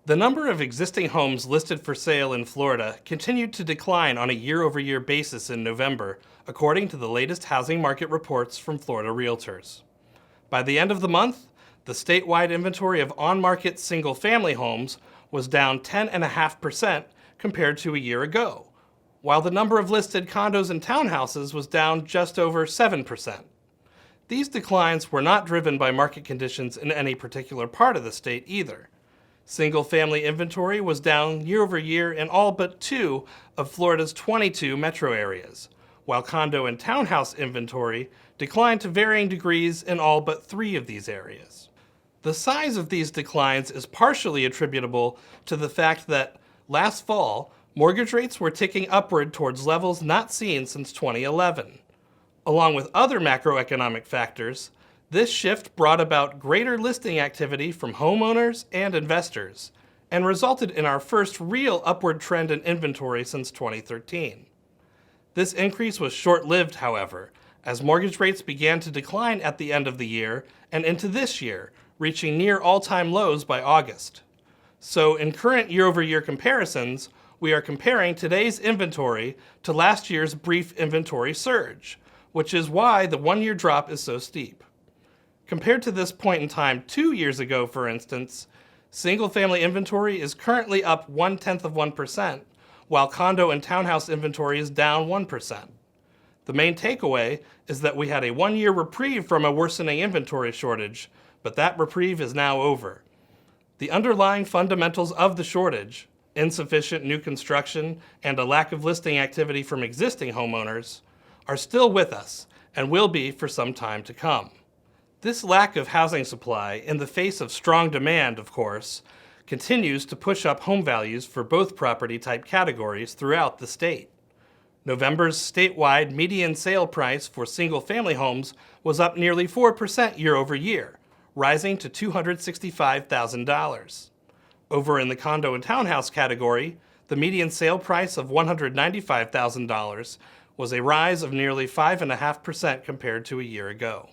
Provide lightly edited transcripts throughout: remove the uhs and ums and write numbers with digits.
The number of existing homes listed for sale in Florida continued to decline on a year-over-year basis in November, according to the latest housing market reports from Florida Realtors. By the end of the month, the statewide inventory of on-market single-family homes was down 10.5% compared to a year ago, while the number of listed condos and townhouses was down just over 7%. These declines were not driven by market conditions in any particular part of the state either. Single-family inventory was down year-over-year in all but 2 of Florida's 22 metro areas, while condo and townhouse inventory declined to varying degrees in all but 3 of these areas. The size of these declines is partially attributable to the fact that last fall, mortgage rates were ticking upward towards levels not seen since 2011. Along with other macroeconomic factors, this shift brought about greater listing activity from homeowners and investors, and resulted in our first real upward trend in inventory since 2013. This increase was short-lived, however, as mortgage rates began to decline at the end of the year and into this year, reaching near all-time lows by August. So in current year-over-year comparisons, we are comparing today's inventory to last year's brief inventory surge, which is why the one-year drop is so steep. Compared to this point in time 2 years ago, for instance, single-family inventory is currently up 0.1%, while condo and townhouse inventory is down 1%. The main takeaway is that we had a one-year reprieve from a worsening inventory shortage, but that reprieve is now over. The underlying fundamentals of the shortage, insufficient new construction and a lack of listing activity from existing homeowners, are still with us and will be for some time to come. This lack of housing supply, in the face of strong demand, of course, continues to push up home values for both property type categories throughout the state. November's statewide median sale price for single-family homes was up nearly 4% year over year, rising to $265,000. Over in the condo and townhouse category, the median sale price of $195,000 was a rise of nearly 5.5% compared to a year ago.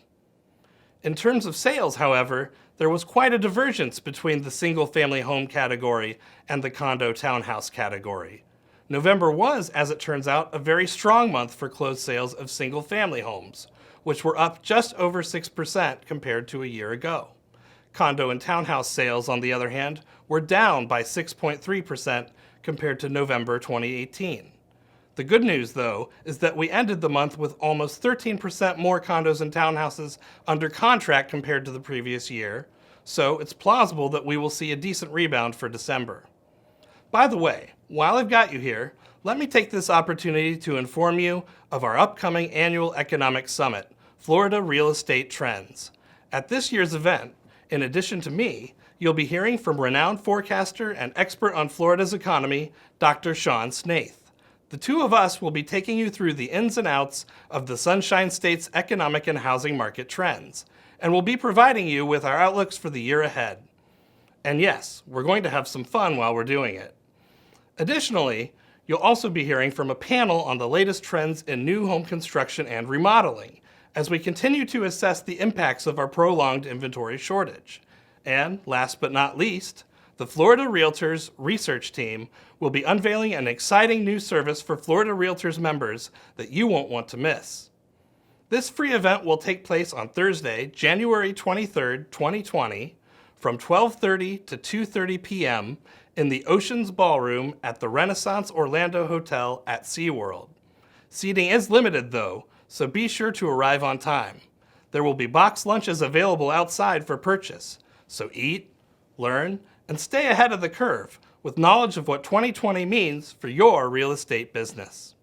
In terms of sales, however, there was quite a divergence between the single-family home category and the condo-townhouse category. November was, as it turns out, a very strong month for closed sales of single-family homes, which were up just over 6% compared to a year ago. Condo and townhouse sales, on the other hand, were down by 6.3% compared to November 2018. The good news, though, is that we ended the month with almost 13% more condos and townhouses under contract compared to the previous year, so it's plausible that we will see a decent rebound for December. By the way, while I've got you here, let me take this opportunity to inform you of our upcoming annual economic summit, Florida Real Estate Trends. At this year's event, in addition to me, you'll be hearing from renowned forecaster and expert on Florida's economy, Dr. Sean Snaith. The two of us will be taking you through the ins and outs of the Sunshine State's economic and housing market trends, and we'll be providing you with our outlooks for the year ahead. And yes, we're going to have some fun while we're doing it. Additionally, you'll also be hearing from a panel on the latest trends in new home construction and remodeling, as we continue to assess the impacts of our prolonged inventory shortage. And last but not least, the Florida Realtors research team will be unveiling an exciting new service for Florida Realtors members that you won't want to miss. This free event will take place on Thursday, January 23, 2020, from 12:30 to 2:30 p.m. in the Oceans Ballroom at the Renaissance Orlando Hotel at SeaWorld. Seating is limited, though, so be sure to arrive on time. There will be box lunches available outside for purchase, so eat, learn, and stay ahead of the curve with knowledge of what 2020 means for your real estate business.